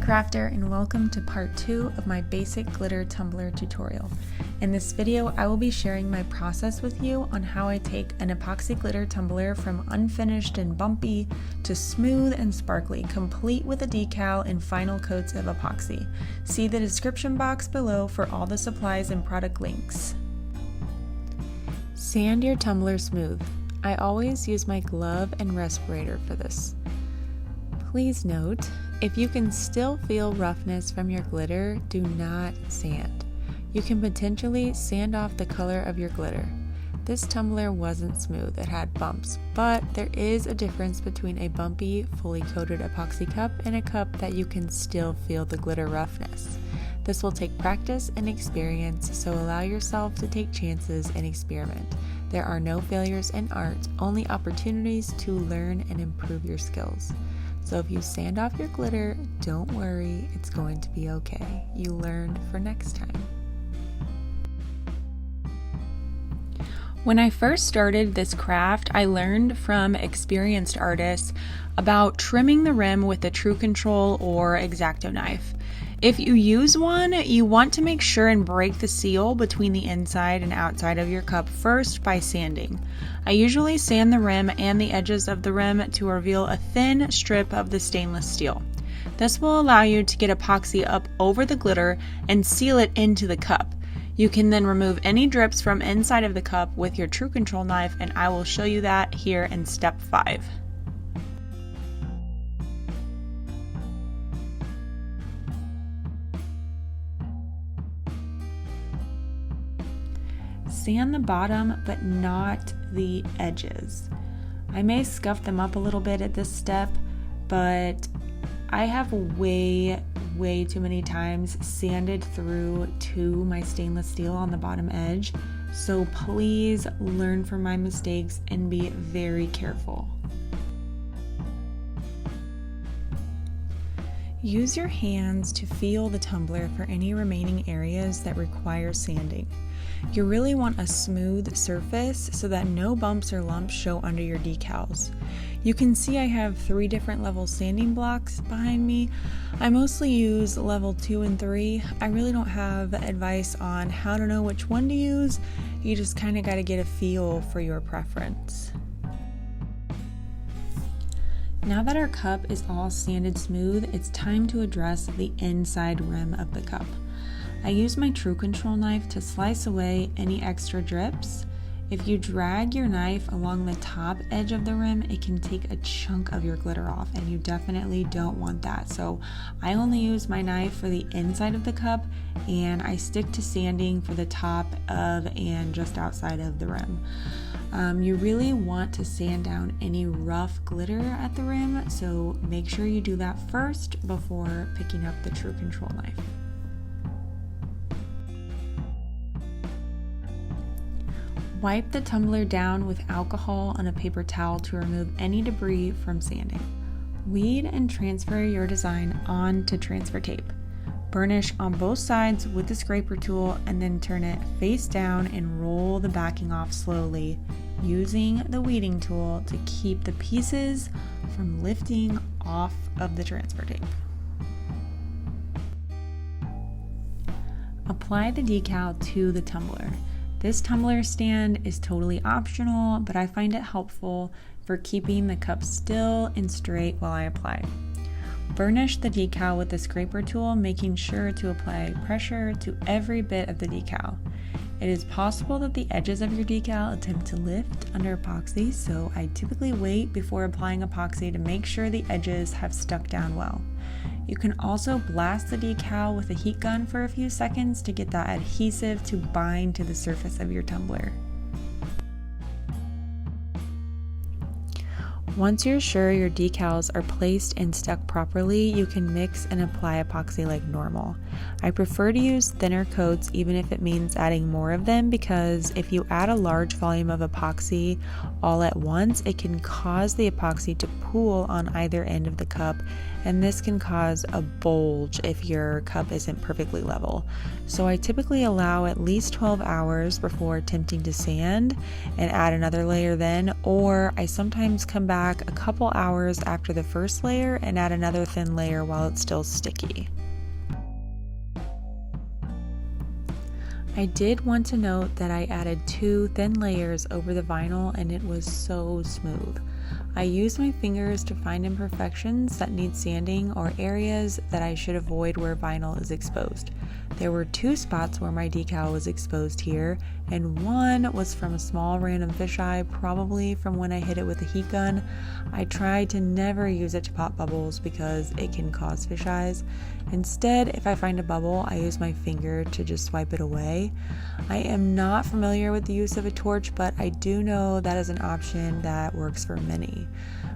crafter, and welcome to part 2 of my basic glitter tumbler tutorial. In this video, I will be sharing my process with you on how I take an epoxy glitter tumbler from unfinished and bumpy to smooth and sparkly, complete with a decal and final coats of epoxy. See the description box below for all the supplies and product links. Sand your tumbler smooth. I always use my glove and respirator for this. Please note, if you can still feel roughness from your glitter, do not sand. You can potentially sand off the color of your glitter. This tumbler wasn't smooth, it had bumps, but there is a difference between a bumpy, fully coated epoxy cup and a cup that you can still feel the glitter roughness. This will take practice and experience, so allow yourself to take chances and experiment. There are no failures in art, only opportunities to learn and improve your skills. So if you sand off your glitter, don't worry, it's going to be okay. You learned for next time. When I first started this craft, I learned from experienced artists about trimming the rim with a True Control or xacto knife. If you use one, you want to make sure and break the seal between the inside and outside of your cup first by sanding. I usually sand the rim and the edges of the rim to reveal a thin strip of the stainless steel. This will allow you to get epoxy up over the glitter and seal it into the cup. You can then remove any drips from inside of the cup with your True Control knife, and I will show you that here in step 5. Sand the bottom, but not the edges. I may scuff them up a little bit at this step, but I have way too many times sanded through to my stainless steel on the bottom edge, so please learn from my mistakes and be very careful. Use your hands to feel the tumbler for any remaining areas that require sanding. You really want a smooth surface so that no bumps or lumps show under your decals. You can see I have 3 different level sanding blocks behind me. I mostly use level 2 and 3. I really don't have advice on how to know which one to use. You just kind of got to get a feel for your preference. Now that our cup is all sanded smooth, it's time to address the inside rim of the cup. I use my True Control knife to slice away any extra drips. If you drag your knife along the top edge of the rim, it can take a chunk of your glitter off, and you definitely don't want that. So I only use my knife for the inside of the cup, and I stick to sanding for the top of and just outside of the rim. You really want to sand down any rough glitter at the rim, so make sure you do that first before picking up the True Control knife. Wipe the tumbler down with alcohol on a paper towel to remove any debris from sanding. Weed and transfer your design onto transfer tape. Burnish on both sides with the scraper tool and then turn it face down and roll the backing off slowly, using the weeding tool to keep the pieces from lifting off of the transfer tape. Apply the decal to the tumbler. This tumbler stand is totally optional, but I find it helpful for keeping the cup still and straight while I apply. Burnish the decal with the scraper tool, making sure to apply pressure to every bit of the decal. It is possible that the edges of your decal attempt to lift under epoxy, so I typically wait before applying epoxy to make sure the edges have stuck down well. You can also blast the decal with a heat gun for a few seconds to get that adhesive to bind to the surface of your tumbler. Once you're sure your decals are placed and stuck properly, you can mix and apply epoxy like normal. I prefer to use thinner coats even if it means adding more of them, because if you add a large volume of epoxy all at once, it can cause the epoxy to pool on either end of the cup, and this can cause a bulge if your cup isn't perfectly level. So I typically allow at least 12 hours before attempting to sand and add another layer then, or I sometimes come back a couple hours after the first layer and add another thin layer while it's still sticky. I did want to note that I added 2 thin layers over the vinyl and it was so smooth. I used my fingers to find imperfections that need sanding or areas that I should avoid where vinyl is exposed. There were 2 spots where my decal was exposed here, and one was from a small random fisheye, probably from when I hit it with a heat gun. I tried to never use it to pop bubbles because it can cause fisheyes. Instead, if I find a bubble, I use my finger to just swipe it away. I am not familiar with the use of a torch, but I do know that is an option that works for many.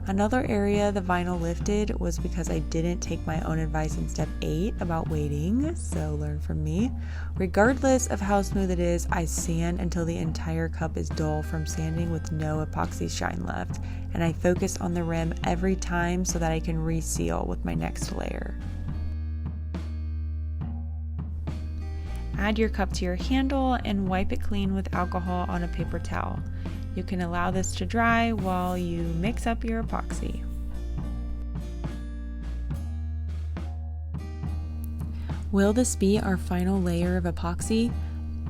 Another area the vinyl lifted was because I didn't take my own advice in step 8 about waiting, so learn from me. Regardless of how smooth it is, I sand until the entire cup is dull from sanding with no epoxy shine left, and I focus on the rim every time so that I can reseal with my next layer. Add your cup to your handle and wipe it clean with alcohol on a paper towel. You can allow this to dry while you mix up your epoxy. Will this be our final layer of epoxy?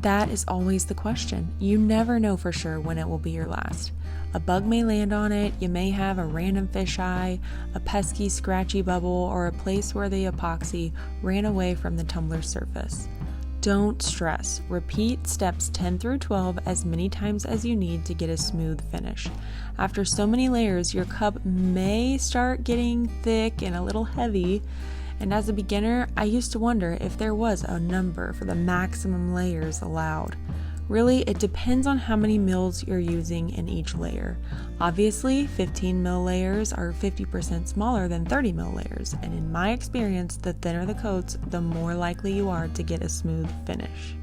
That is always the question. You never know for sure when it will be your last. A bug may land on it, you may have a random fisheye, a pesky scratchy bubble, or a place where the epoxy ran away from the tumbler surface. Don't stress. Repeat steps 10 through 12 as many times as you need to get a smooth finish. After so many layers, your cup may start getting thick and a little heavy. And as a beginner, I used to wonder if there was a number for the maximum layers allowed. Really, it depends on how many mils you're using in each layer. Obviously, 15 mil layers are 50% smaller than 30 mil layers, and in my experience, the thinner the coats, the more likely you are to get a smooth finish.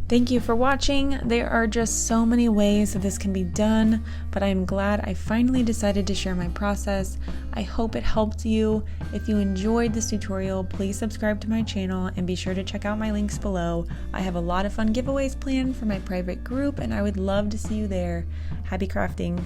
Thank you for watching. There are just so many ways that this can be done, but I'm glad I finally decided to share my process. I hope it helped you. If you enjoyed this tutorial, please subscribe to my channel and be sure to check out my links below. I have a lot of fun giveaways planned for my private group and I would love to see you there. Happy crafting!